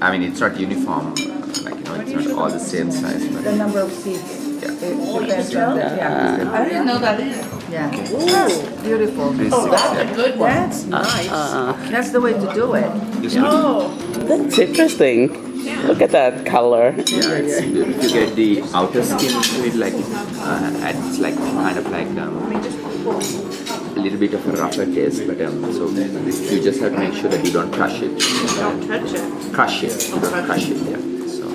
I mean, it's not uniform, it's not all the same size. But The number of seats. Yeah. It depends on the I didn't know that either. Yeah. Ooh, beautiful. That's a good one. That's nice. That's the way to do it. Oh, That's interesting. Look at that color. Yeah, it's beautiful. You get the outer skin to it, it's like kind of like a little bit of a rougher taste, but so you just have to make sure that you don't crush it. don't touch it. Crush it. You don't crush it. Yeah. So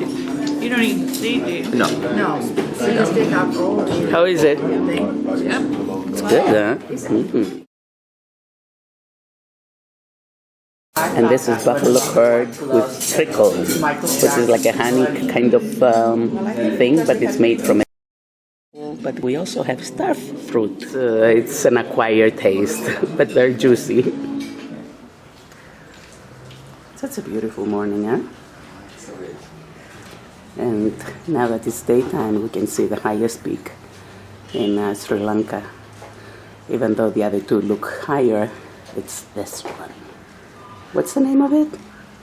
You don't even see, do you? no. No. So you take out all the How is it? thing. Yep. It's good, huh? Mm-hmm. And this is buffalo curd with trickles, which is like a honey kind of thing, but it's made from it. But we also have star fruit. It's an acquired taste, but very juicy. So it's a beautiful morning, huh? And now that it's daytime, we can see the highest peak in Sri Lanka. Even though the other two look higher, it's this one. What's the name of it?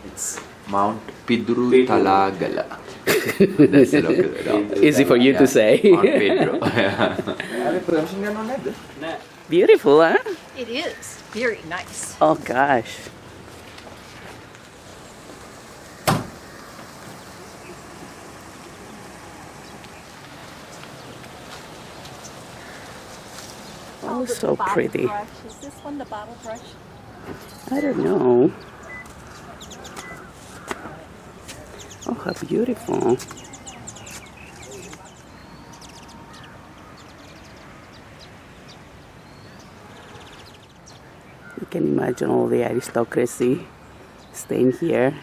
It's Mount Kitulgala. That's the local. Easy for you to say. Mount Pedro. Beautiful, huh? It is very nice. Oh gosh. Oh, so pretty. Is this one the bottle brush? I don't know. Oh, how beautiful. You can imagine all the aristocracy staying here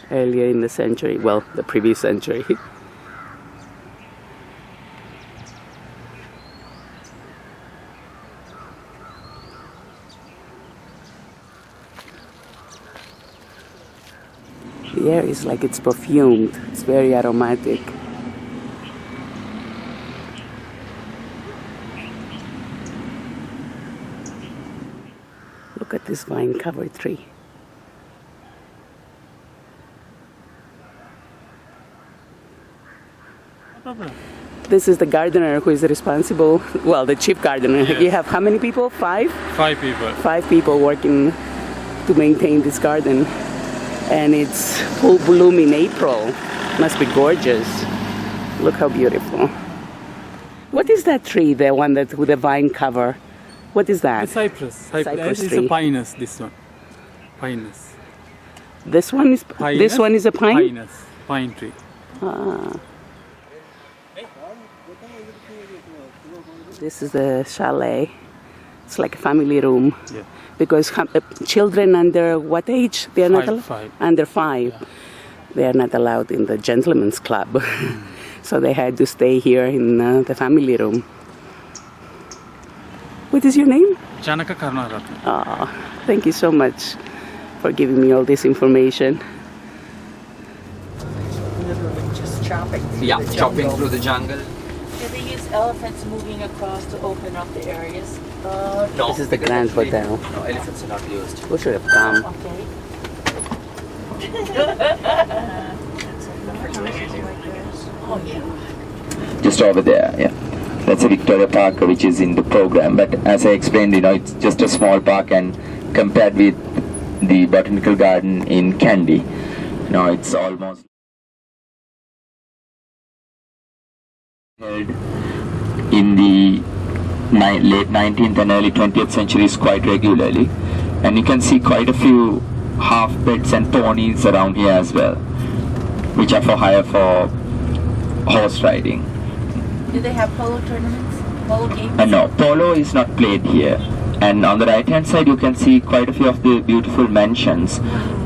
earlier in the century, well, the previous century. The air is like it's perfumed. It's very aromatic. Look at this vine-covered tree. This is the gardener who is responsible, well, the chief gardener. Yes. You have how many people? 5? 5 people. 5 people working to maintain this garden. And it's full bloom in April. Must be gorgeous. Look how beautiful. What is that tree, the one that with the vine cover? What is that? The cypress. Cypress It's tree. a pinus, this one. Pinus. This one is Pinus? This one is a pine? Pinus. Pine tree. Ah. This is the chalet. It's like a family room. Yeah. Because children under what age? They are not allowed? 5. Under 5. Yeah. They are not allowed in the gentleman's club. So they had to stay here in the family room. What is your name? Janaka Karnaratna. Oh, thank you so much for giving me all this information. Literally just chopping. Yeah, chopping through the jungle. Do they use elephants moving across to open up the areas? No, This is the Grand Hotel. No, elephants are not used. We should have come. Okay. Oh, yeah. Just over there, yeah. That's a Victoria Park which is in the program, but as I explained, it's just a small park, and compared with the botanical garden in Kandy, it's almost held in the late 19th and early 20th centuries quite regularly, and you can see quite a few half-breds and ponies around here as well, which are for hire for horse riding. Do they have polo tournaments? Polo games? No, polo is not played here. And on the right hand side you can see quite a few of the beautiful mansions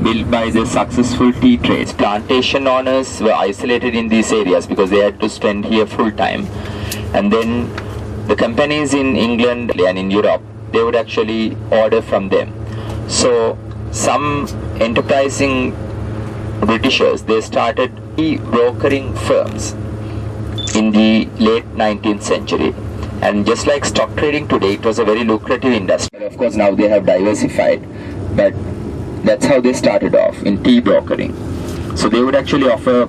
built by the successful tea trades. Plantation owners were isolated in these areas because they had to spend here full time. And then the companies in England and in Europe, they would actually order from them. So some enterprising Britishers, they started brokering firms in the late 19th century. And just like stock trading today, it was a very lucrative industry. Of course, now they have diversified, but That's how they started off, in tea brokering. So they would actually offer,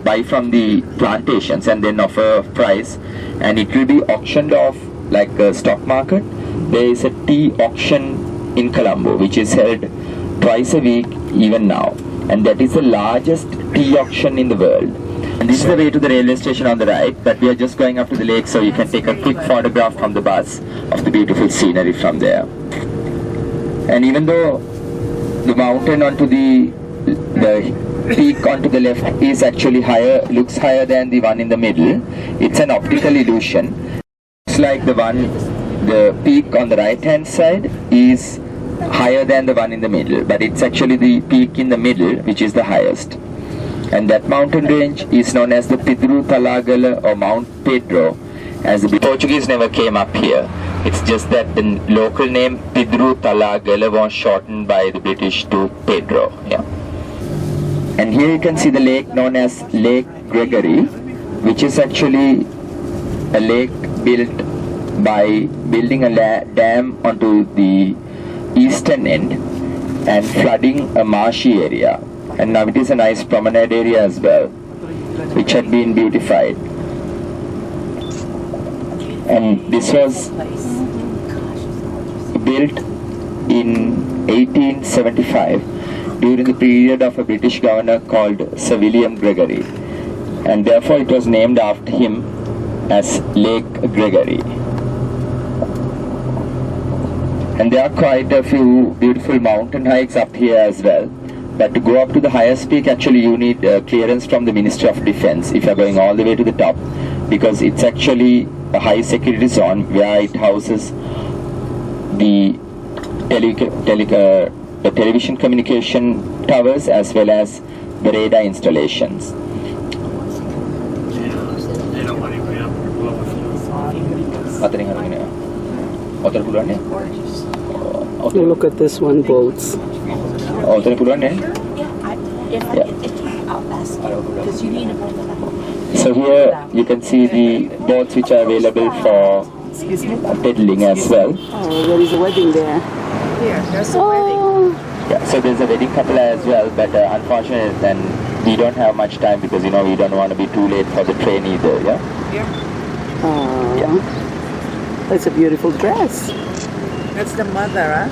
buy from the plantations and then offer a price, and it will be auctioned off like a stock market. There is a tea auction in Colombo which is held twice a week even now, and that is the largest tea auction in the world. And this is the way to the railway station on the right, but we are just going up to the lake, so you can take a quick photograph from the bus of the beautiful scenery from there. And even though the mountain onto the peak onto the left is actually higher, looks higher than the one in the middle, it's an optical illusion. It's like the peak on the right hand side is higher than the one in the middle, but it's actually the peak in the middle which is the highest. And that mountain range is known as the Kitulgala or Mount Pedro, as the Portuguese never came up here. It's just that the local name Kitulgala was shortened by the British to Pedro. Yeah. And here you can see the lake known as Lake Gregory, which is actually a lake built by building a dam onto the eastern end and flooding a marshy area. And now it is a nice promenade area as well, which had been beautified. And this was built in 1875 during the period of a British governor called Sir William Gregory, and therefore it was named after him as Lake Gregory. And there are quite a few beautiful mountain hikes up here as well. But to go up to the highest peak, actually you need clearance from the Ministry of Defence if you are going all the way to the top, because it's actually a high security zone where it houses the television communication towers as well as the radar installations. Look at this one, boats. I'll ask you, because you need to bring them out. So here you can see the boats which are available for pedaling as well. Oh, there is a wedding there. Here, there's a wedding. Yeah, so there's a wedding couple as well, but unfortunately then we don't have much time because we don't want to be too late for the train either. Yeah. Oh, that's a beautiful dress. That's the mother, huh?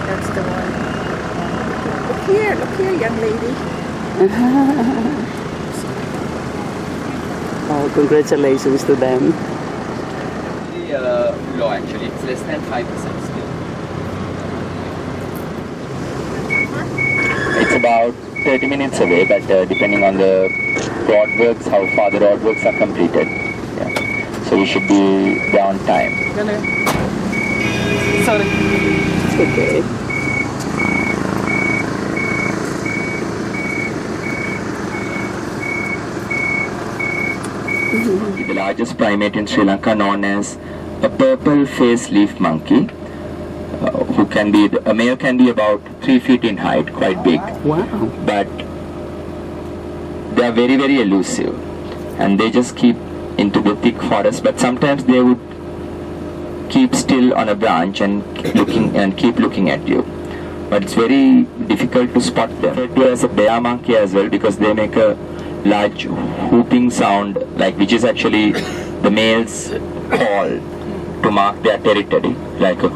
That's the one. Look here, young lady. Oh, congratulations to them. Low actually, it's less than 5% still. It's about 30 minutes away, but depending on the roadworks, how far the roadworks are completed. Yeah. So we should be there on time. Sorry. It's okay. The largest primate in Sri Lanka, known as a purple face leaf monkey, a male can be about 3 feet in height, quite big. Wow. But they are very, very elusive, and they just keep into the thick forest, but sometimes they would keep still on a branch and keep looking at you. But it's very difficult to spot them. Referred to as a bear monkey as well, because they make a large whooping sound, which is actually the male's call to mark their territory, like a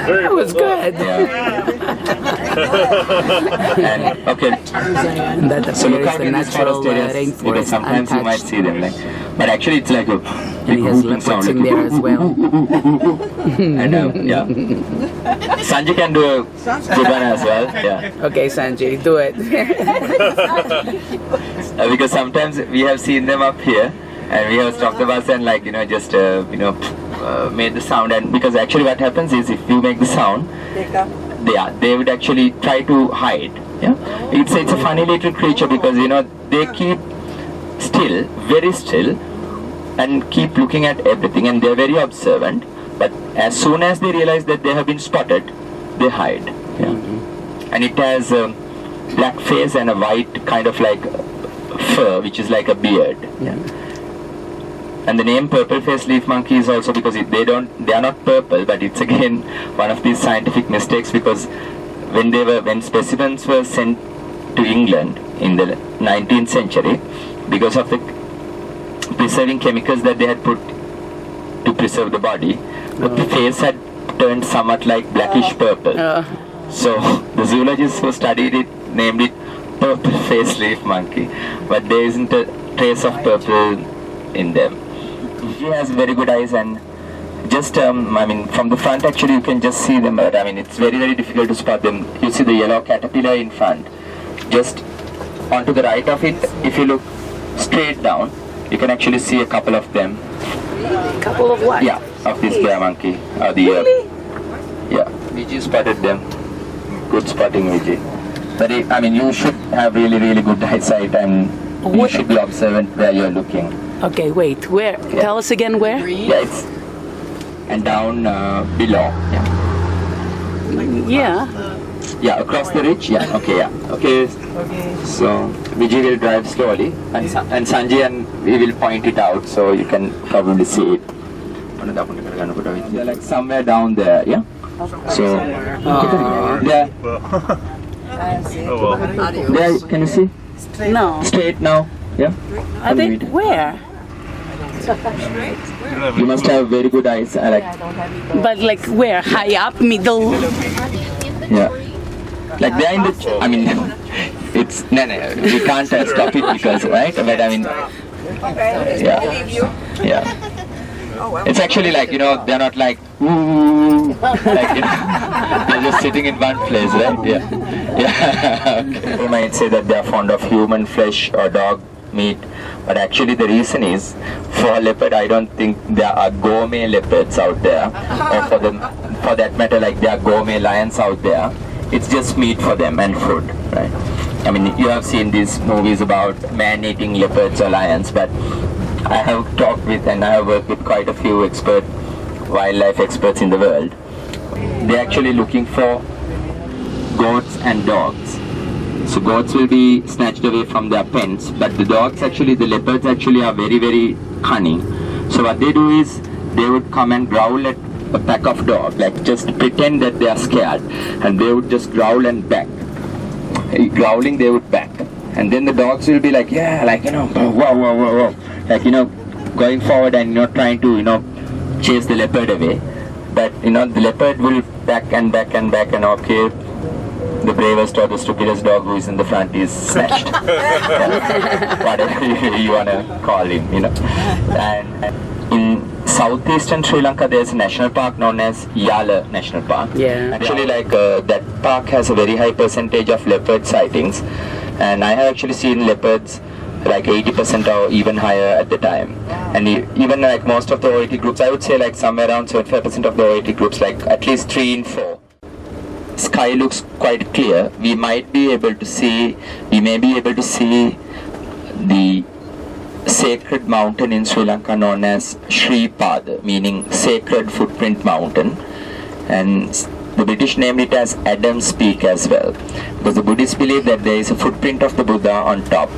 That was good. yeah. And okay, That so look appears out the in these natural forest areas, because rainforest sometimes you might untouched. see them, but actually it's like a And big he has whooping sound. leopards in there as well. And yeah, Sanjay can do a good one as well. Yeah. Okay, Sanjay, do it. Because sometimes we have seen them up here and we have stopped the bus and just made the sound, and because actually what happens is if you make the sound, they would actually try to hide. Yeah, it's a funny little creature because they keep still, very still, and keep looking at everything, and they're very observant, but as soon as they realize that they have been spotted, they hide. Yeah. And it has a black face and a white kind of like fur, which is like a beard. Yeah. And the name purple faced leaf monkey is also because they are not purple, but it's again one of these scientific mistakes, because when specimens were sent to England in the 19th century, because of the preserving chemicals that they had put to preserve the body, the face had turned somewhat like blackish purple. So the zoologists who studied it named it purple faced leaf monkey, but there isn't a trace of purple in them. He has very good eyes, and just from the front actually you can just see them, but it's very, very difficult to spot them. You see the yellow caterpillar in front. Just onto the right of it, if you look straight down, you can actually see a couple of them. Couple of what? Yeah, of this bear monkey. Really? Yeah, Vijay spotted them. Good spotting, Vijay. But you should have really, really good eyesight, and you should be observant where you're looking. Okay, wait. Where? Yeah. Tell us again where? Yeah, it's and down below. Yeah. Yeah, across the ridge. Yeah. Okay. Yeah. Okay. So Vijay will drive slowly, and Sanjay and we will point it out so you can probably see it. They're like somewhere down there. Yeah. So there. There. Can you see? No. Straight now. Yeah. Are they where? You must have very good eyes. But like where? High up, middle? Yeah. Like they're in the. It's no. We can't stop it because right. But yeah. Yeah. It's actually like they're not like ooh, like they're just sitting in one place, right? Yeah. Yeah. Okay. You might say that they're fond of human flesh or dog meat, but actually the reason is, for leopard, I don't think there are gourmet leopards out there, or for that matter, like there are gourmet lions out there. It's just meat for them and food, right? You have seen these movies about man-eating leopards or lions, but I have talked with and I have worked with quite a few wildlife experts in the world. They're actually looking for goats and dogs. So goats will be snatched away from their pens, but the leopards actually are very, very cunning. So what they do is, they would come and growl at a pack of dogs, like just pretend that they are scared, and they would just growl and back. Growling, they would back. And then the dogs will be like, yeah, like, wow, like, going forward and, trying to, chase the leopard away. But, the leopard will back and back and back, and okay, the bravest or the stupidest dog who is in the front is snatched. Whatever you want to call him, And in southeastern Sri Lanka, there's a national park known as Yala National Park. Yeah. Actually, that park has a very high percentage of leopard sightings. And I have actually seen leopards like 80% or even higher at the time. And even like most of the OET groups, I would say like somewhere around 75% of the OET groups, like at least 3 in 4. Sky looks quite clear. We may be able to see the sacred mountain in Sri Lanka known as Sri Pada, meaning sacred footprint mountain. And the British named it as Adam's Peak as well, because the Buddhists believe that there is a footprint of the Buddha on top,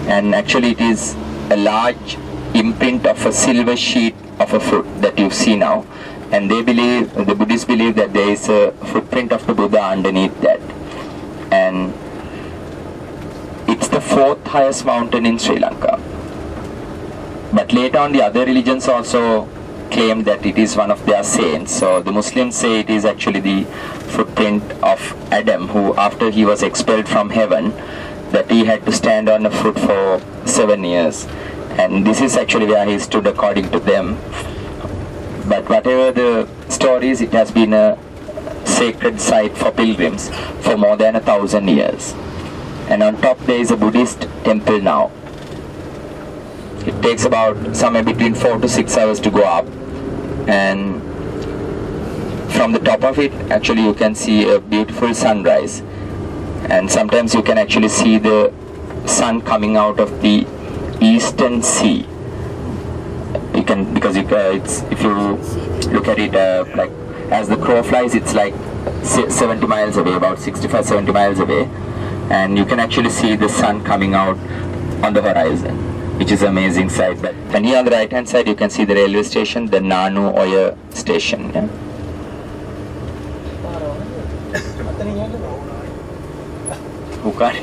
and actually it is a large imprint of a silver sheet of a foot that you see now, and the Buddhists believe that there is a footprint of the Buddha underneath that, and it's the 4th highest mountain in Sri Lanka. But later on, the other religions also claim that it is one of their saints. So the Muslims say it is actually the footprint of Adam, who after he was expelled from heaven, that he had to stand on a foot for 7 years, and this is actually where he stood according to them. But whatever the stories, it has been a sacred site for pilgrims for more than 1,000 years. And on top there is a Buddhist temple now. It takes about somewhere between 4 to 6 hours to go up, and from the top of it actually you can see a beautiful sunrise, and sometimes you can actually see the sun coming out of the eastern sea. You can, because if you look at it like as the crow flies, it's like 70 miles away, about 65-70 miles away, and you can actually see the sun coming out on the horizon. which is amazing sight. But and here on the right hand side you can see the railway station, the Nanu Oya station. Yeah? Bukan.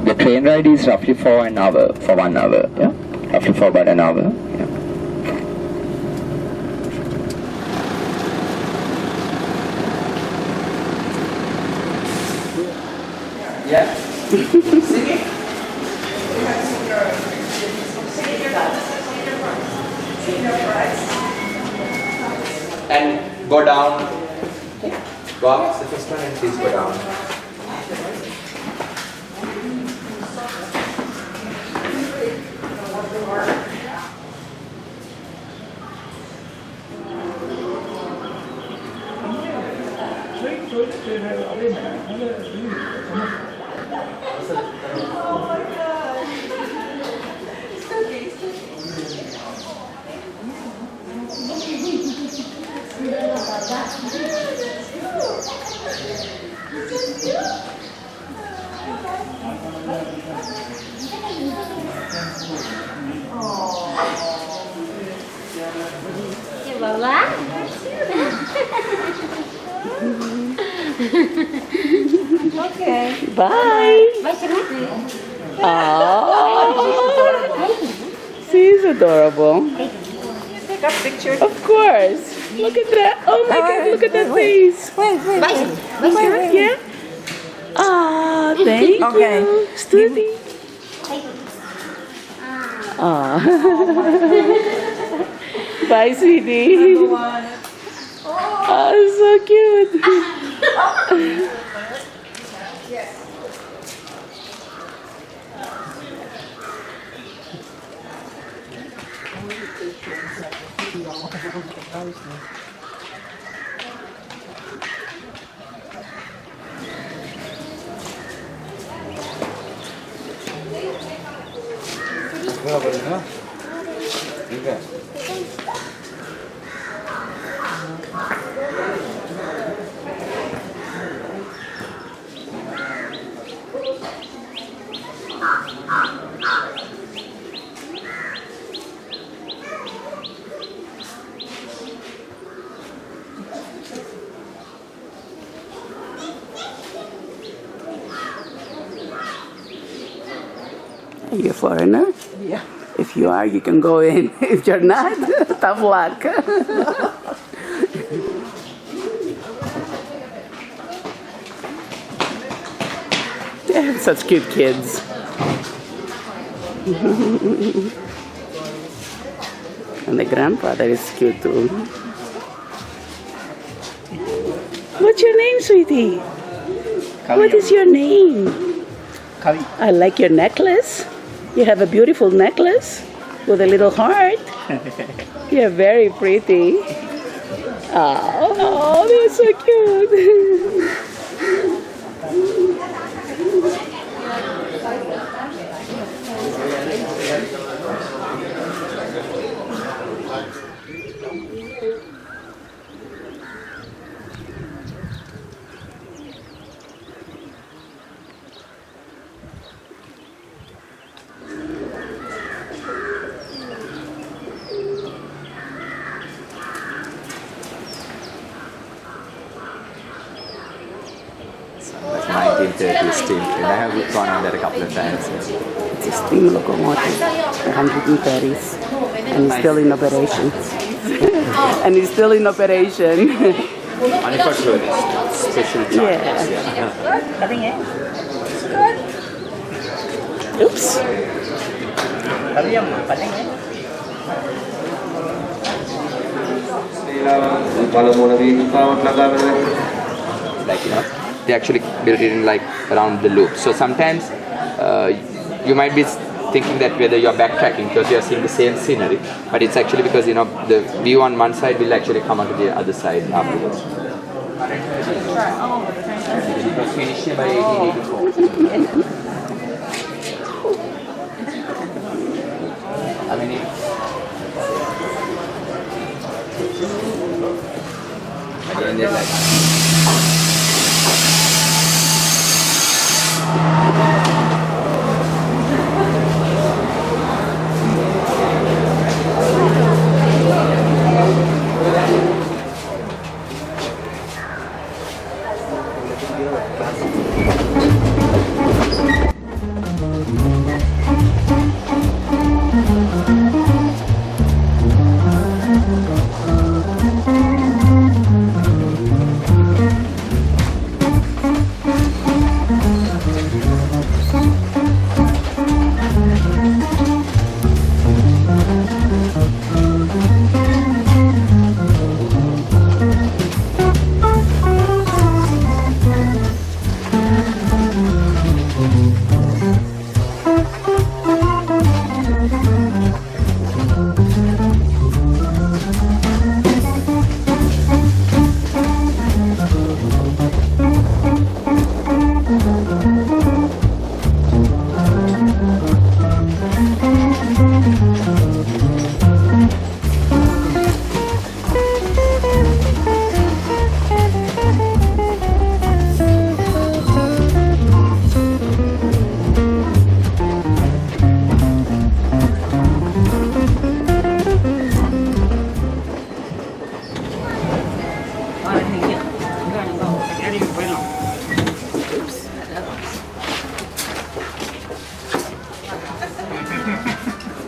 The train ride is roughly for 1 hour. Yeah, roughly for about an hour. Yeah. And go down. Go up the first one and please go down. Okay. Bye. Oh, she's adorable. Take a picture. Of course. Look at that. Oh my God, look at that face. Wait. Yeah. Ah, thank Okay. you. Study. Ah. Bye, sweetie. Oh, so cute. Are you a foreigner? Yeah. If you are, you can go in. If you're not, tough luck. They have such cute kids. And the grandfather is cute too. What's your name, sweetie? What is your name? I like your necklace. You have a beautiful necklace with a little heart. You're very pretty. Oh, they're so cute. Like 1930s steam train. I have gone on there a couple of times. It's a steam locomotive, 130s, and it's still in operation. And it's still in operation. Only for tourists, special charters. Oops. Like, you know, they actually built it in like around the loop. So sometimes you might be thinking that whether you're backtracking because you're seeing the same scenery, but it's actually because, you know, the view on one side will actually come onto the other side afterwards. It was finished by 1884. I mean, again, there's like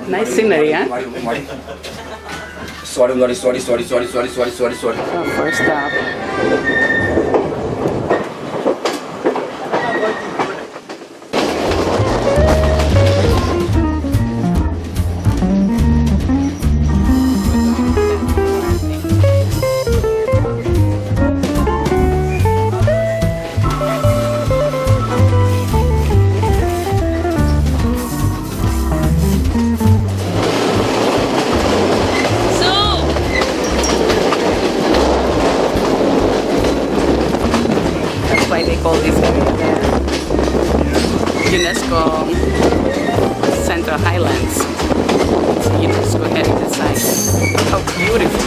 Nice scenery, huh? Sorry. Oh, first stop. Call this area the UNESCO Central Highlands. It's a UNESCO heritage site. How beautiful!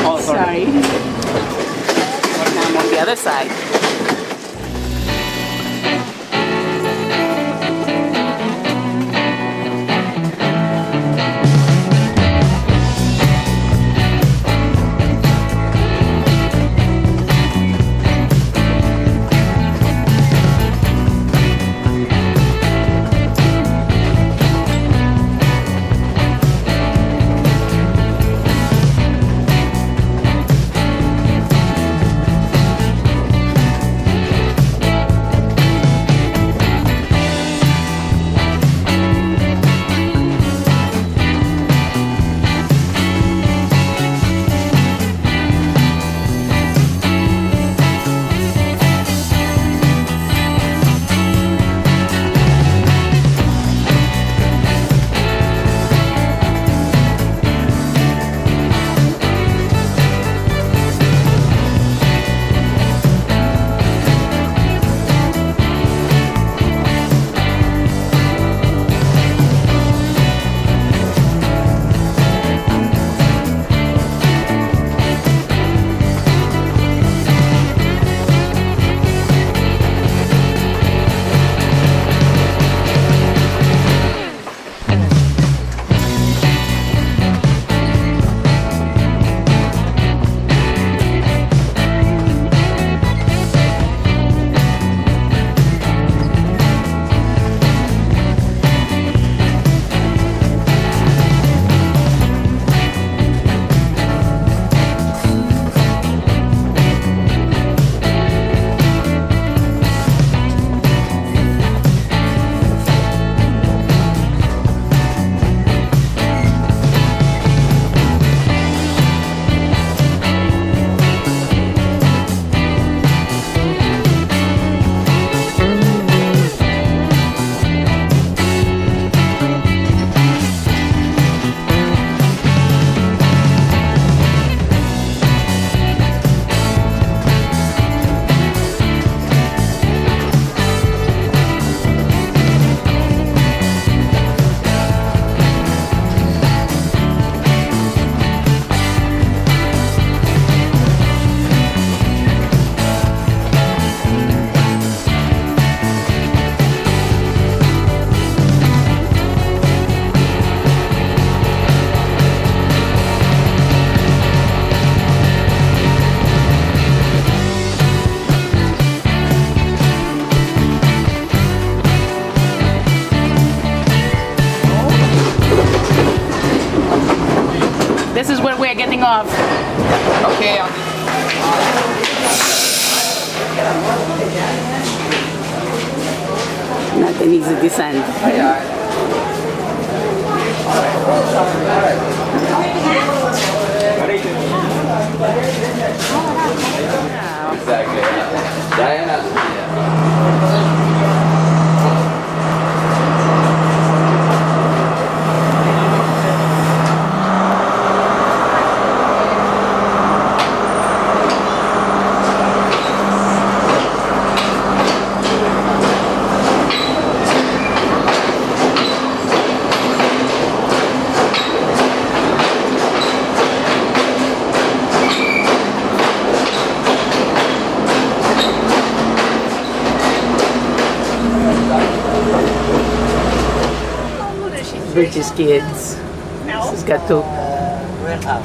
Oh, sorry. Now I'm on the other side. taking off. Okay. Not an easy descent. Exactly. Diana. British kids. She's got two. 2.5.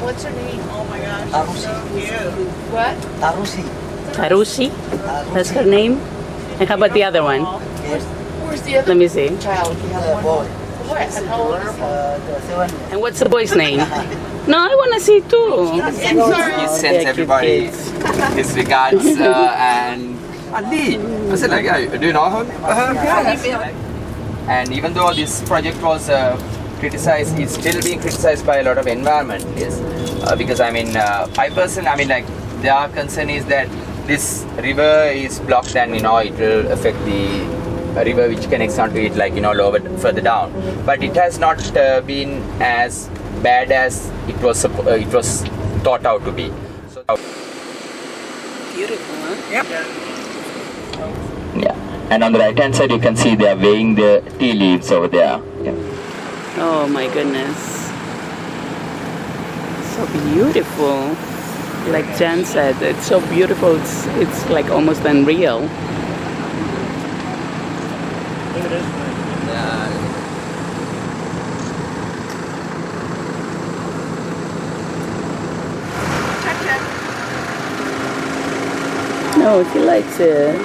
What's her name? Oh my gosh. What? Tarushi. That's her name. And how about the other one? Where's the other Let me see. child? What? And how old is he? And what's the boy's name? No, I want to see too. He sends they're cute everybody kids. his regards and Ali. I said like, yeah, do you know her? And even though this project was criticized, it's still being criticized by a lot of environmentalists because I mean, I mean, their concern is that this river is blocked and it will affect the river which connects onto it lower further down. But it has not been as bad as it was thought out to be. So, Beautiful, huh? Yeah. And on the right hand side you can see they are weighing the tea leaves over there. Yeah. Oh my goodness. So beautiful. Like Jan said, it's so beautiful, it's like almost unreal. No, he likes it.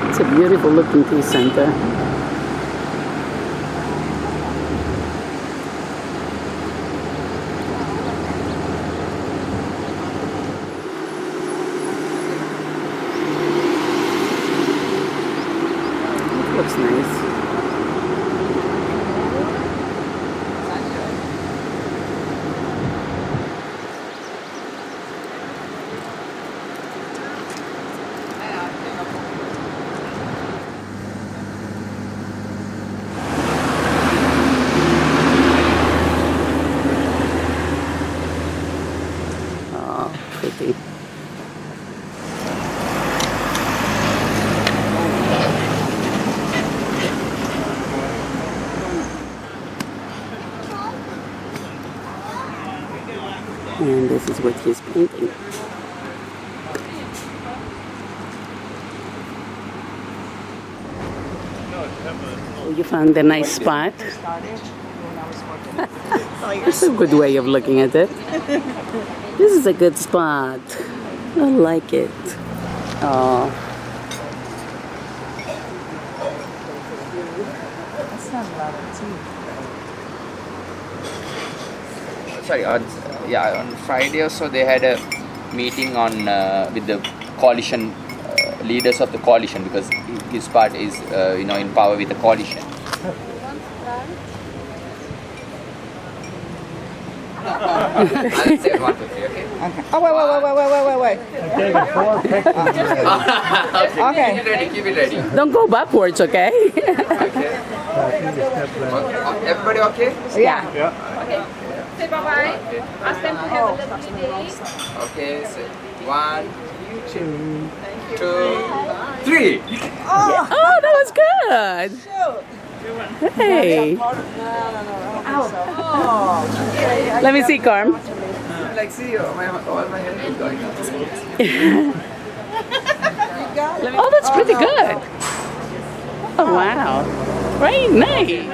It's a beautiful looking tea center. Looks nice. Oh, pretty. And this is what he's painting. Oh, you found a nice spot. That's a good way of looking at it. This is a good spot. I like it. Oh. Sorry, on Friday or so they had a meeting on with the coalition leaders of the coalition because his part is in power with the coalition. I'll say 1, 2, 3, okay? Oh, wait. Okay. Keep it ready. Don't go backwards, okay? Okay. Everybody okay? Yeah. Say bye-bye. Ask them to have a lovely day. Okay, so 1, 2, 3. Oh, that was good. Hey. Let me see, Carm. Like, see, all my hair is going up. Oh, that's pretty good. Oh, wow. Very nice.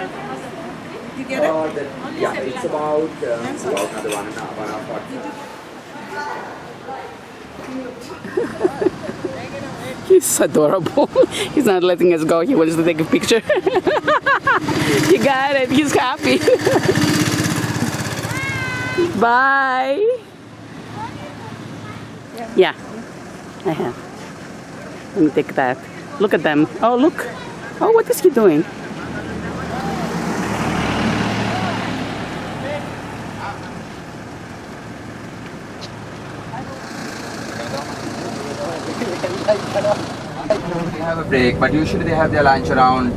You get it? Yeah, it's about another 1 hour 40. He's adorable. He's not letting us go. He wants to take a picture. You got it. He's happy. Bye. Yeah, I have. Let me take that. Look at them. Oh, look. Oh, what is he doing? They have a break, but usually they have their lunch around.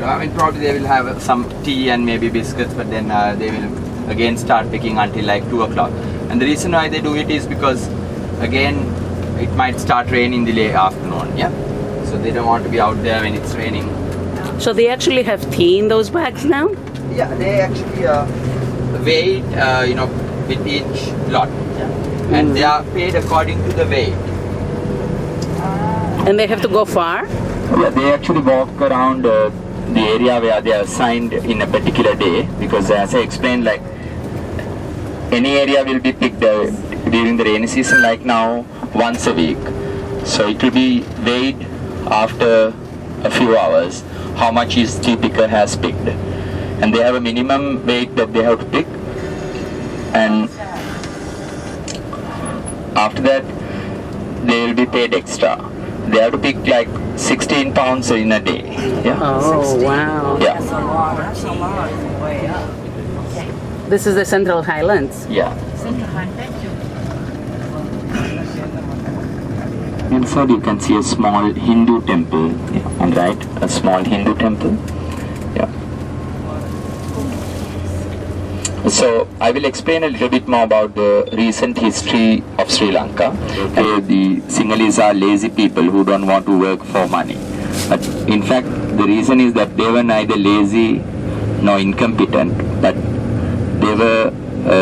I mean, probably they will have some tea and maybe biscuits, but then they will again start picking until like 2 o'clock. And the reason why they do it is because, again, it might start raining in the late afternoon. Yeah, so they don't want to be out there when it's raining. So they actually have tea in those bags now? Yeah, they actually weigh, with each lot, and they are paid according to the weight. And they have to go far? Yeah, they actually walk around the area where they are assigned in a particular day, because as I explained, like any area will be picked during the rainy season, like now, once a week. So it will be weighed after a few hours how much each tea picker has picked, and they have a minimum weight that they have to pick, and after that they will be paid extra. They have to pick like 16 pounds in a day. Yeah. Oh, wow. Yeah. That's a lot. Way up. This is the Central Highlands. Yeah. Inside you can see a small Hindu temple. Yeah. On the right, a small Hindu temple. Yeah. So I will explain a little bit more about the recent history of Sri Lanka. The Sinhalese are lazy people who don't want to work for money. But in fact, the reason is that they were neither lazy nor incompetent, but they were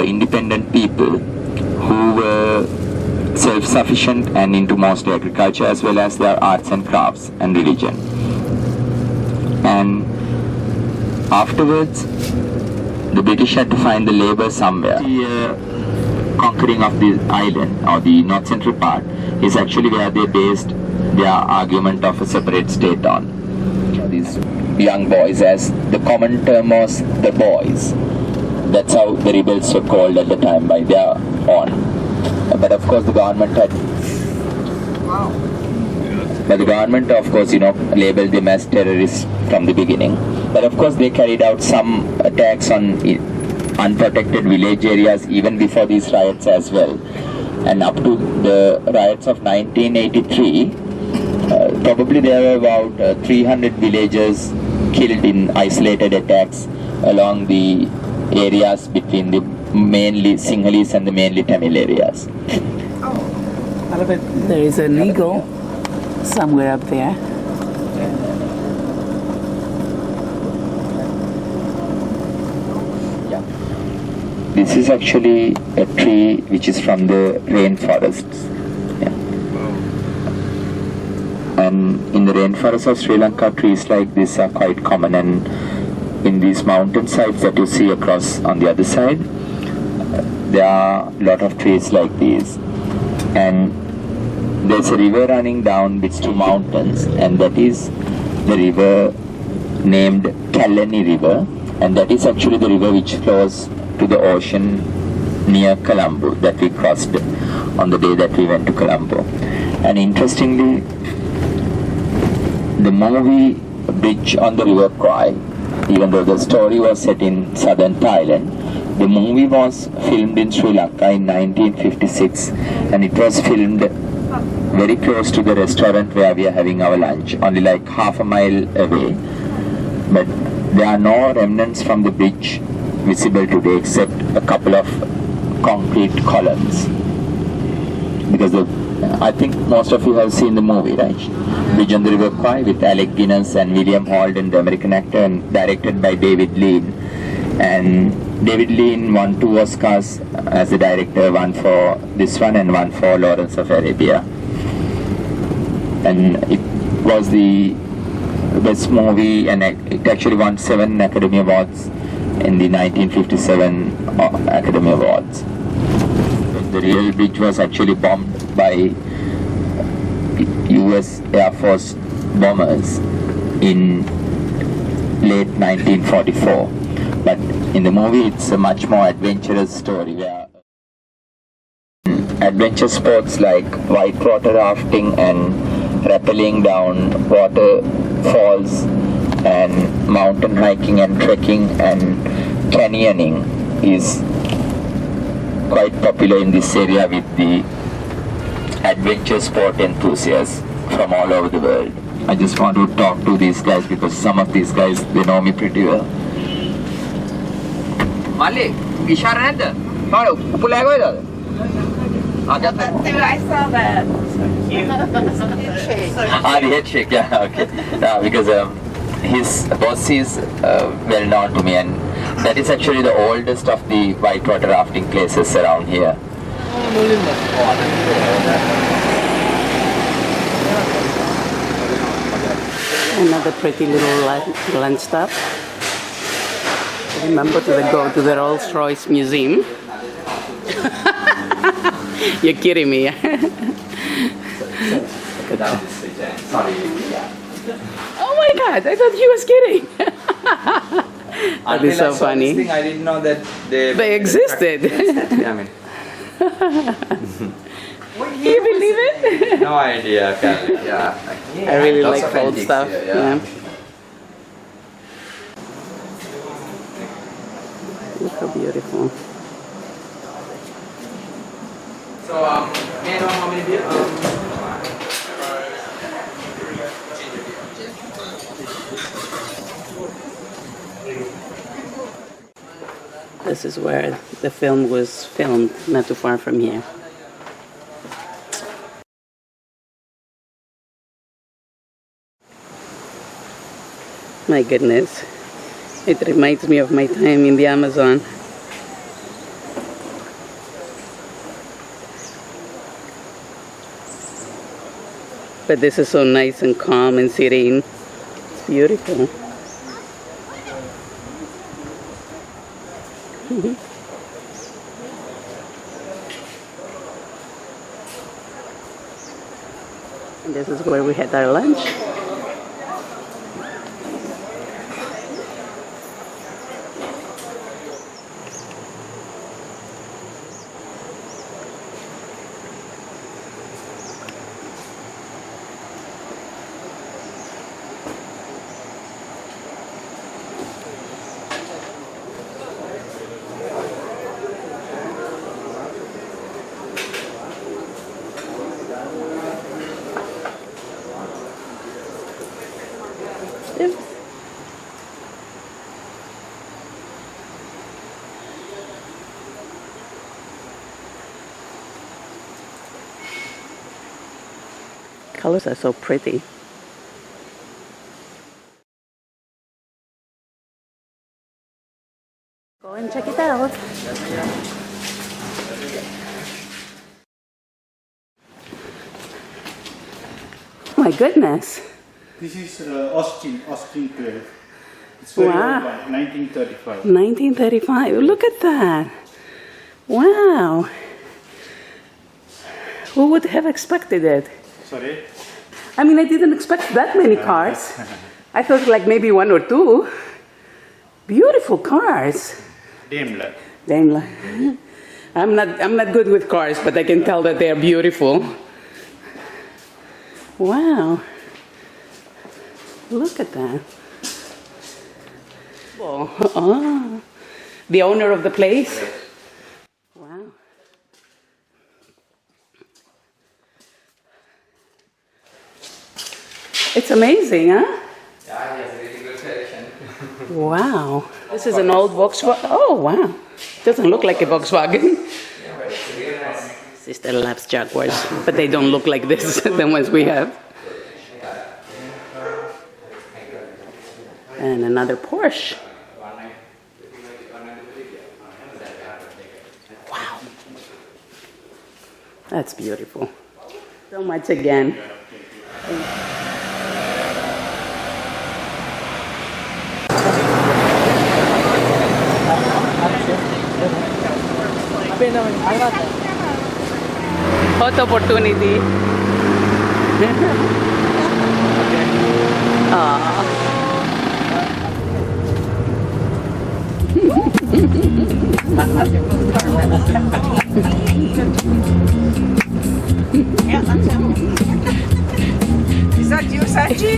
independent people who were self-sufficient and into mostly agriculture as well as their arts and crafts and religion. And afterwards, the British had to find the labor somewhere. The conquering of the island or the north central part is actually where they based their argument of a separate state on. These young boys, as the common term was the boys. That's how the rebels were called at the time by their own. But of course the government had... But the government, of course, labeled them as terrorists from the beginning. But of course they carried out some attacks on unprotected village areas even before these riots as well. And up to the riots of 1983, probably there were about 300 villagers killed in isolated attacks along the areas between the mainly Sinhalese and the mainly Tamil areas. There is an eagle somewhere up there. This is actually a tree which is from the rainforests. Yeah. And in the rainforests of Sri Lanka, trees like this are quite common, and in these mountain sides that you see across on the other side, there are a lot of trees like these. And there's a river running down between two mountains, and that is the river named Kalani River, and that is actually the river which flows to the ocean near Colombo that we crossed on the day that we went to Colombo. And interestingly, the movie Bridge on the River Kwai, even though the story was set in southern Thailand, the movie was filmed in Sri Lanka in 1956, and it was filmed very close to the restaurant where we are having our lunch, only like half a mile away. But there are no remnants from the bridge visible today except a couple of concrete columns, because I think most of you have seen the movie, right? Bridge on the River Kwai with Alec Guinness and William Holden, the American actor, and directed by David Lean. And David Lean won 2 Oscars as a director, one for this one and one for Lawrence of Arabia. And it was the best movie, and it actually won 7 Academy Awards in the 1957 Academy Awards. The real bridge was actually bombed by US Air Force bombers in late 1944. But in the movie it's a much more adventurous story where adventure sports like whitewater rafting and rappelling down waterfalls and mountain hiking and trekking and canyoning is quite popular in this area with the adventure sport enthusiasts from all over the world. I just want to talk to these guys because some of these guys, they know me pretty well. Mali, ishara නැද්ද? පාර උපුලෑ කොහෙද? I saw that. The head shake, yeah, okay. Because his boss is well known to me, and that is actually the oldest of the whitewater rafting places around here. Another pretty little lunch stop. Remember to go to the Rolls-Royce Museum. You're kidding me. Oh my God, I thought he was kidding. That is so funny. I didn't know that They existed. I mean, You believe it? no idea. Yeah. I really Lots like of old antiques stuff. here, Yeah. Look how beautiful. So, may I know how many beer? This is where the film was filmed, not too far from here. My goodness, it reminds me of my time in the Amazon. But this is so nice and calm and serene. It's beautiful. And this is where we had our lunch. Colors are so pretty. Go and check it out. My goodness. This is Austin Clair. It's very Wow. old one, 1935. 1935. Look at that. Wow. Who would have expected it? Sorry? I mean, I didn't expect that many cars. I thought like maybe one or two. Beautiful cars. Daimler. Daimler. I'm not good with cars, but I can tell that they are beautiful. Wow. Look at that. Oh, the owner of the place? Wow. It's amazing, huh? Yeah, he has a really good selection. Wow. This is an old Volkswagen. Oh, wow. Doesn't look like a Volkswagen. Yeah, but it's really nice. Sister Labs Jaguars, but they don't look like this, the ones we have. And another Porsche. Wow. That's beautiful. So much again. Photo opportunity. Is that you, Sanji?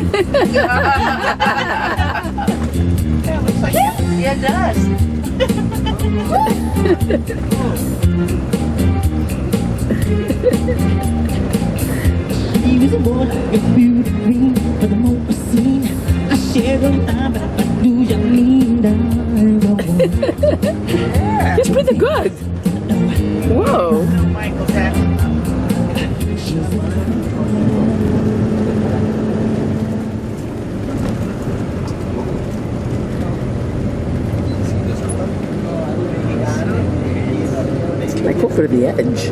Yeah, it does. He was born like a beauty queen for the Mangosteen. I share them time, but what do you mean, darling? It's pretty good. Whoa. Michael Jackson. It's like over the edge.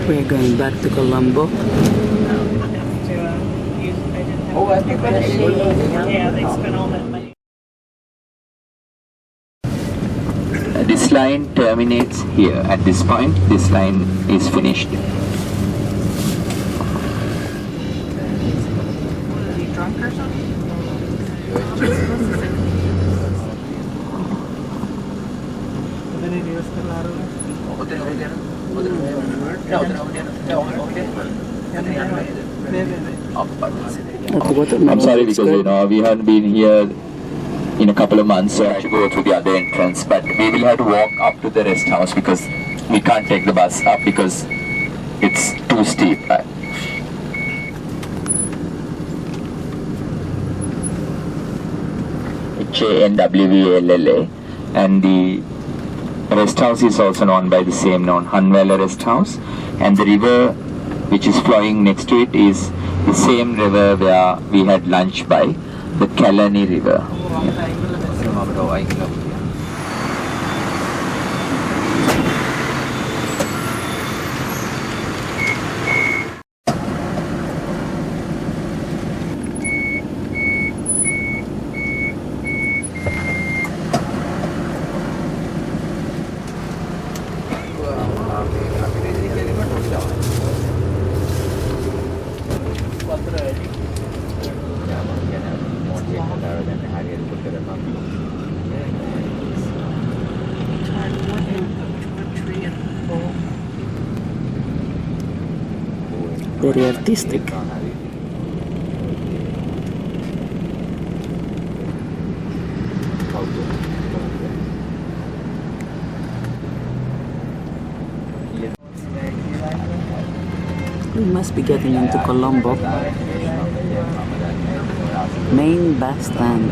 We're going back to Colombo. This line terminates here. At this point, this line is finished. I'm sorry because we haven't been here in a couple of months, so I should go through the other entrance. But we will have to walk up to the rest house because we can't take the bus up because it's too steep. HANWALLA, and the rest house is also known by the same name, Hanwala Rest House, and the river which is flowing next to it is the same river where we had lunch by, the Kalani River. Very artistic. We must be getting into Colombo. Main bus stand.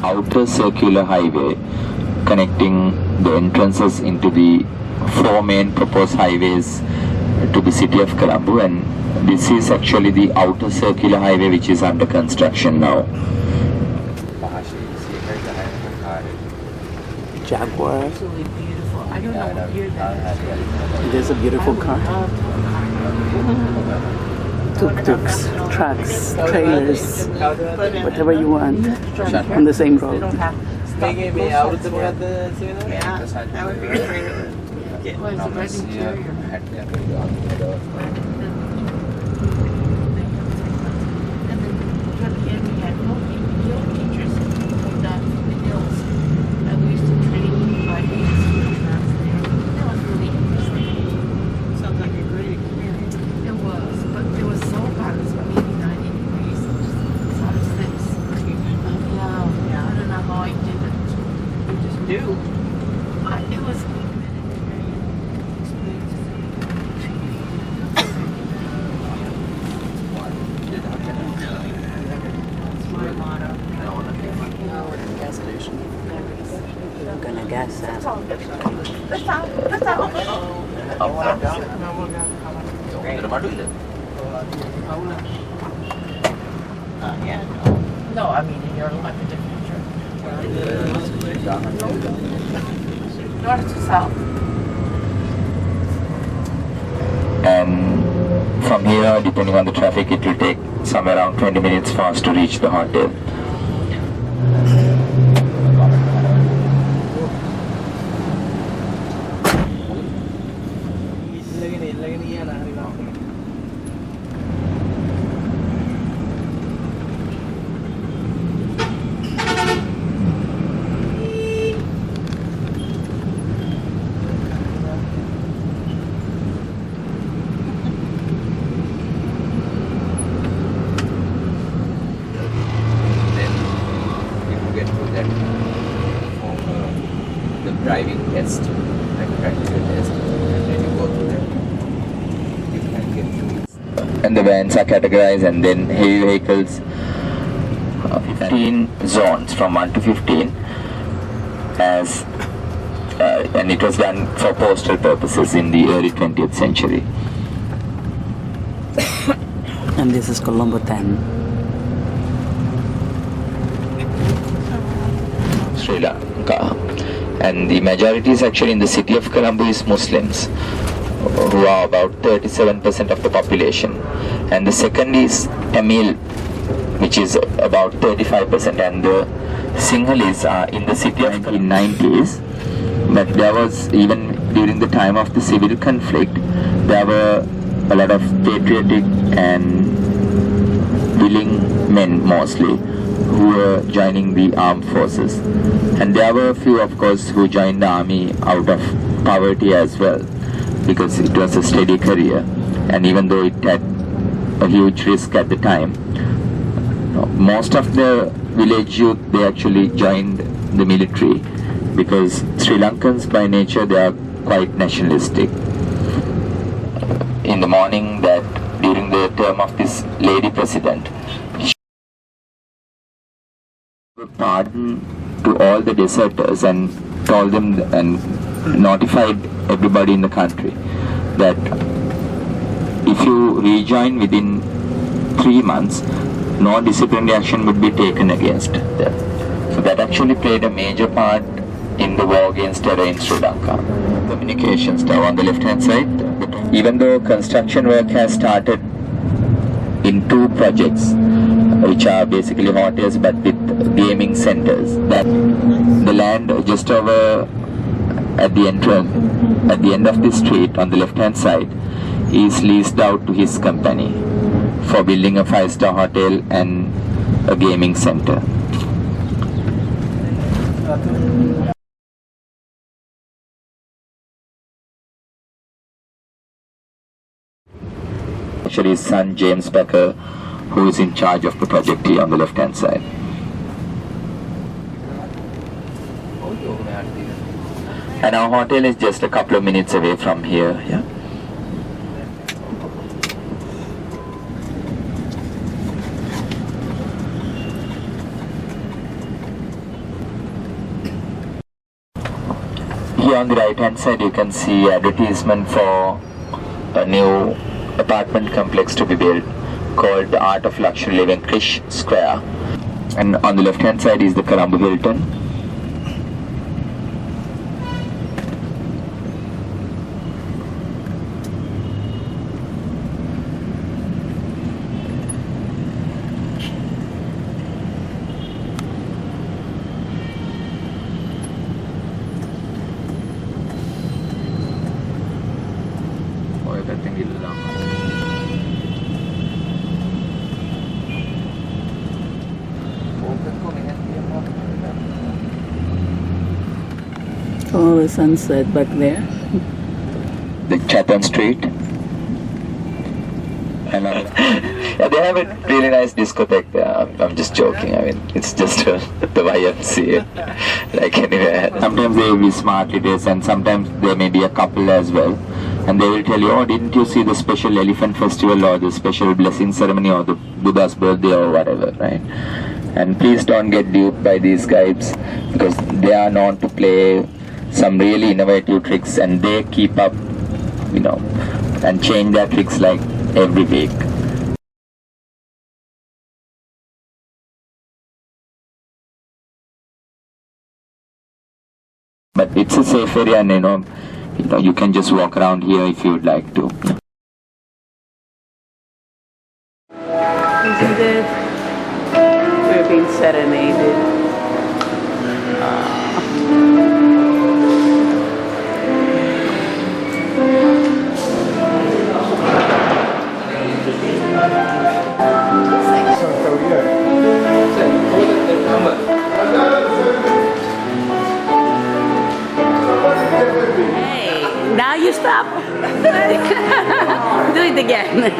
Outer circular highway connecting the entrances into the four main proposed highways to the city of Colombo, and this is actually the outer circular highway which is under construction now. Jaguar. Absolutely beautiful. I don't know what year that is. There's a beautiful car. Tuk-tuks, trucks, trailers, whatever you want on the same road. Yeah, that would be great. What is the red interior? And then at the end we had hill teachers came down from the hills, and we used to train by these tracks there. That was really interesting. Sounds like a great experience. It was, but it was so hot. It was maybe 90 degrees. It's out of 6. Yeah, I don't know how I did it. You just do. It was I'm gonna gas up. no, I mean in your life in the future. North to south. And from here, depending on the traffic, it will take somewhere around 20 minutes for us to reach the hotel. Then you get to that the driving test, like practical test, and then you go through that. You can get to And the vans are categorized, and then heavy vehicles, 15 zones from 1 to 15, as and it was done for postal purposes in the early 20th century. And this is Colombo 10. Sri Lanka, and the majority is actually in the city of Colombo is Muslims, who are about 37% of the population, and the second is Tamil, which is about 35%, and the Sinhalese are in the city of in 90s. But there was, even during the time of the civil conflict, there were a lot of patriotic and willing men mostly who were joining the armed forces, and there were a few, of course, who joined the army out of poverty as well, because it was a steady career, and even though it had a huge risk at the time, most of the village youth, they actually joined the military, because Sri Lankans by nature, they are quite nationalistic. In the morning, that during the term of this lady president, pardon to all the deserters and told them and notified everybody in the country that if you rejoin within 3 months, no disciplinary action would be taken against them. So that actually played a major part in the war against terror in Sri Lanka. Communications tower on the left hand side. Even though construction work has started in 2 projects, which are basically hotels but with gaming centers, that the land just over at the entrance, at the end of the street on the left hand side, is leased out to his company for building a 5-star hotel and a gaming center. Actually, his son James Becker, who is in charge of the project here on the left hand side. And our hotel is just a couple of minutes away from here. Yeah. Here on the right hand side you can see advertisement for a new apartment complex to be built called the Art of Luxury Living Krish Square. And on the left hand side is the Colombo Hilton. Oh, the sunset back there. The Chatham Street. And yeah, they have a really nice discotheque there. I'm just joking. I mean, it's just the YMCA, like anywhere. Sometimes they will be smartly dressed, and sometimes there may be a couple as well. And they will tell you, oh, didn't you see the special elephant festival or the special blessing ceremony or the Buddha's birthday or whatever, right? And please don't get duped by these guys, because they are known to play some really innovative tricks, and they keep up, you know, and change their tricks like every week. But it's a safe area, and you know you can just walk around here if you would like to. Isn't it? We're being serenaded. Do it again.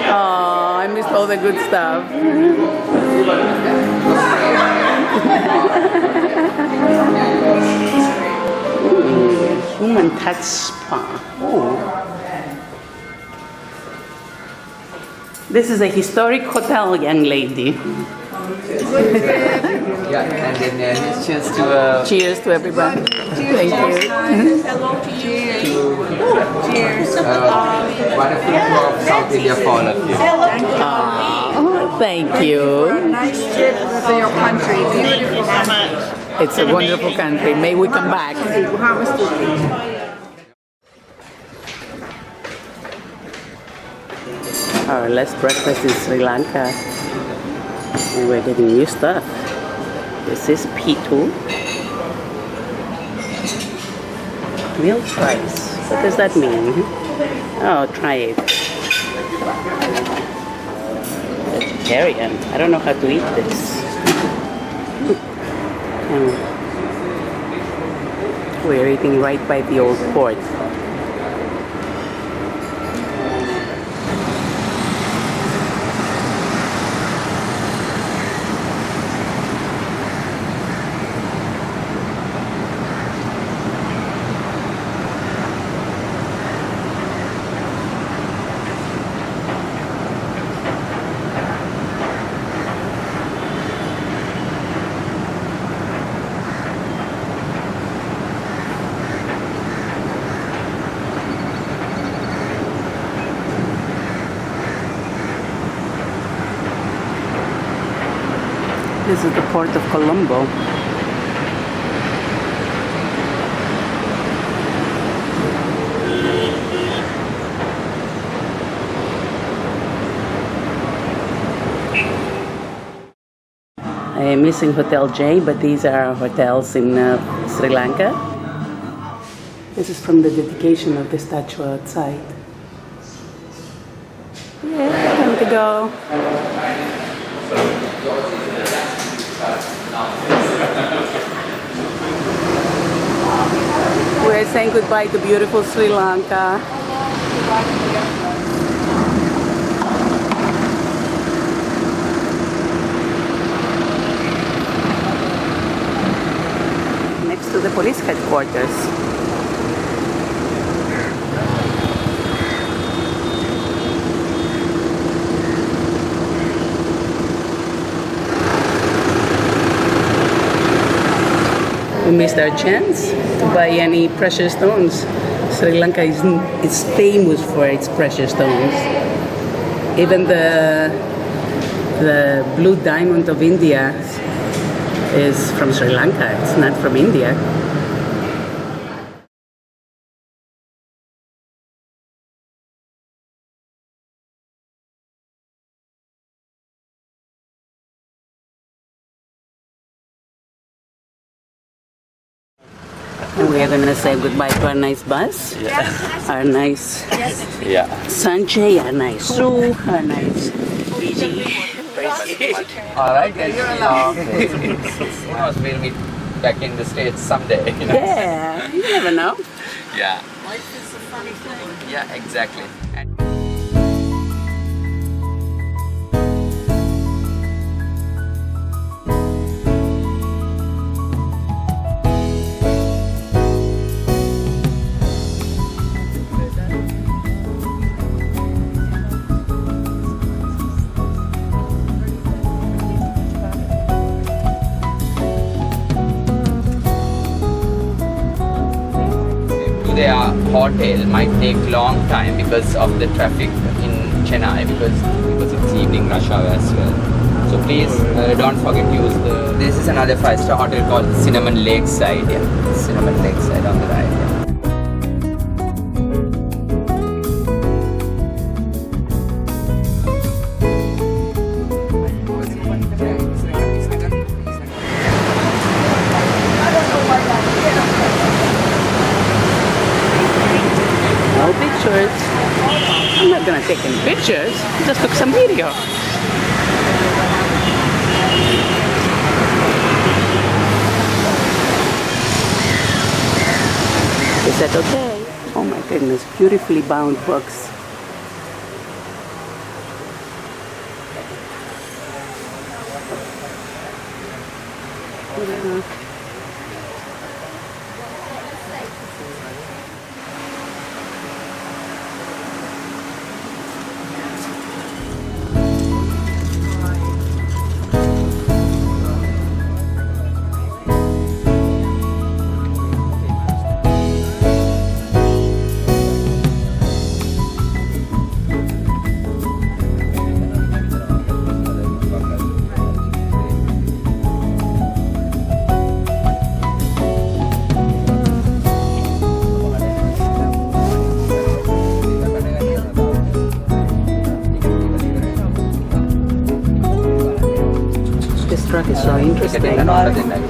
Oh, I missed all the good stuff. Human touch spa. Ooh. This is a historic hotel, young lady. Yeah, and then cheers to Cheers to everybody. Thank you. Hello to you. Cheers. wonderful tour of South India for all of you. Oh, thank you. Nice trip to your country. Beautiful. It's a wonderful country. May we come back. Our last breakfast in Sri Lanka. And we're getting new stuff. This is P2. Milk rice. What does that mean? Oh, try it. Vegetarian. I don't know how to eat this. We're eating right by the old port. This is the port of Colombo. I am missing Hotel J, but these are hotels in Sri Lanka. This is from the dedication of the statue outside. Yeah, time to go. We're saying goodbye to beautiful Sri Lanka. Next to the police headquarters. We missed our chance to buy any precious stones. Sri Lanka is famous for its precious stones. Even the blue diamond of India is from Sri Lanka. It's not from India. And we are going to say goodbye to our nice bus, our nice Sanjay, our nice Sue, our nice Gigi. All right, guys. Who knows? We'll meet back in the States someday. You know? Yeah, you never know. Yeah. Life is a funny thing. Yeah, exactly. Their hotel might take long time because of the traffic in Chennai because it's evening rush hour as well. So please don't forget to use the. This is another 5-star hotel called Cinnamon Lakeside. Yeah, Cinnamon Lakeside on the right. Yeah. No pictures. I'm not gonna take any pictures. I just took some video. Is that okay? Oh my goodness, beautifully bound books. This truck is so interesting. Look at that.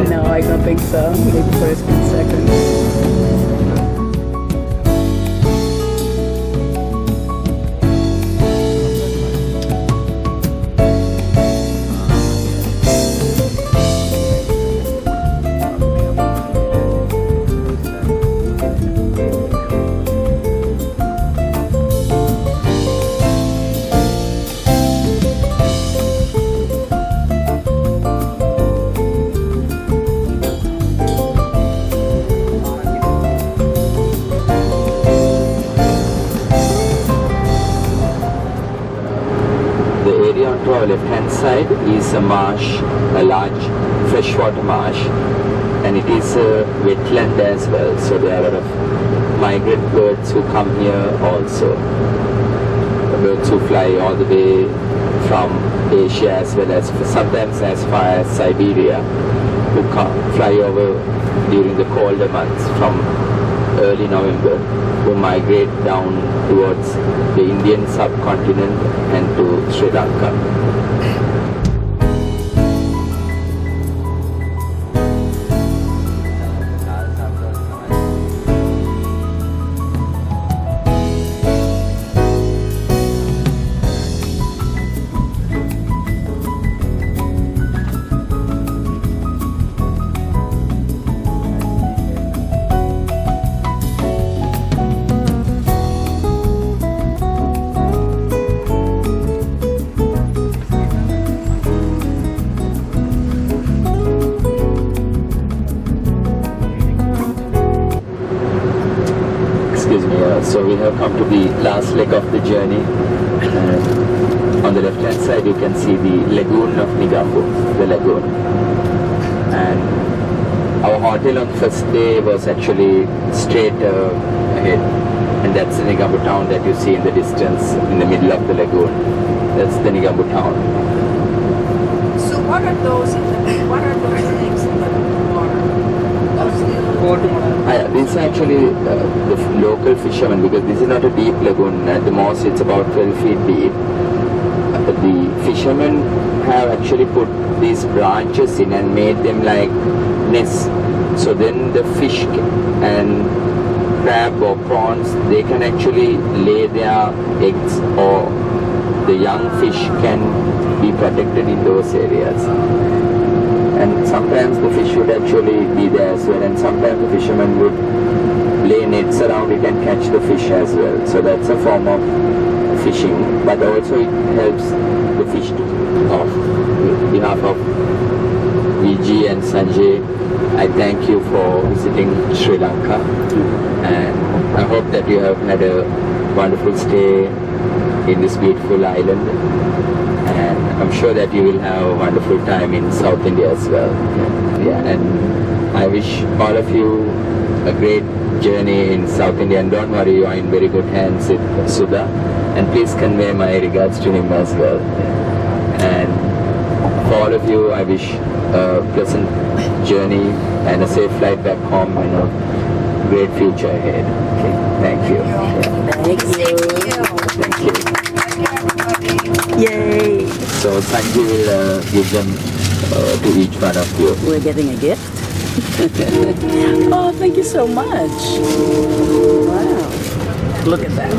No, I don't think so. Maybe first and second. To our left hand side is a marsh, a large freshwater marsh, and it is a wetland as well, so there are a lot of migrant birds who come here also. Birds who fly all the way from Asia as well as sometimes as far as Siberia, who fly over during the colder months from early November, who migrate down towards the Indian subcontinent and to Sri Lanka. So we have come to the last leg of the journey. On the left hand side you can see the lagoon of Negombo, the lagoon. And our hotel on the first day was actually straight ahead. And that's the Negombo town that you see in the distance in the middle of the lagoon. That's the Negombo town. So what are those things in the water? This is actually the local fishermen, because this is not a deep lagoon. At the most it's about 12 feet deep. The fishermen have actually put these branches in and made them like nests. So then the fish and crab or prawns, they can actually lay their eggs, or the young fish can be protected in those areas. And sometimes the fish would actually be there as well, and sometimes the fishermen would lay nets around it and catch the fish as well. So that's a form of fishing, but also it helps the fish to off. On behalf of VG and Sanjay, I thank you for visiting Sri Lanka, and I hope that you have had a wonderful stay in this beautiful island, and I'm sure that you will have a wonderful time in South India as well. Yeah, and I wish all of you a great journey in South India, and don't worry, you are in very good hands with Sudha, and please convey my regards to him as well. And for all of you, I wish a pleasant journey and a safe flight back home and a great future ahead. Okay. Thank you. Thank you. Thank you. Yay! So Sanjay will give them to each one of you. We're getting a gift. Oh, thank you so much. Wow. Look at that.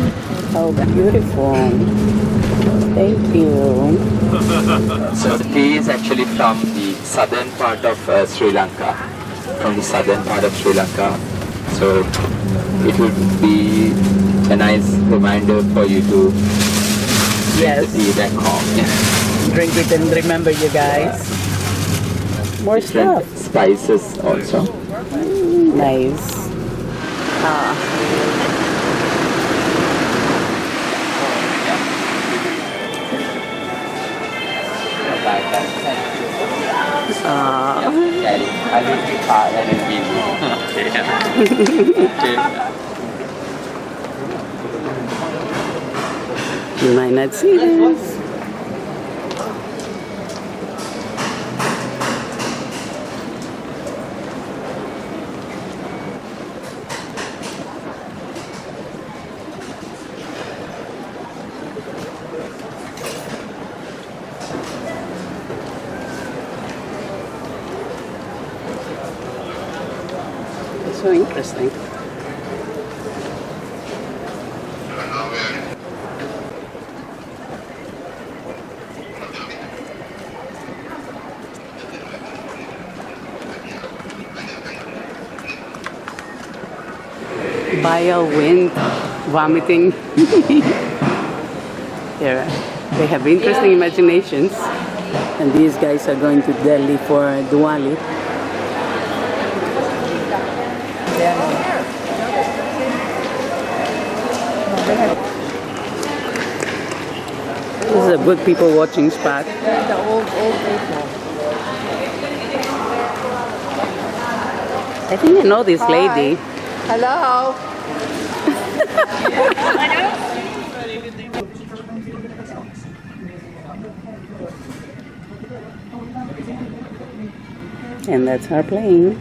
How beautiful. Thank you. So the tea is actually from the southern part of Sri Lanka. From the southern part of Sri Lanka. So it would be a nice reminder for you to drink the tea back home. Drink it and remember, you guys. More Different stuff. spices also. Nice. You might not see this. It's so interesting. Bile, wind, vomiting. Here, they have interesting imaginations. And these guys are going to Delhi for Diwali. This is a good people watching spot. The old people. I think I know this lady. Hello. And that's our plane.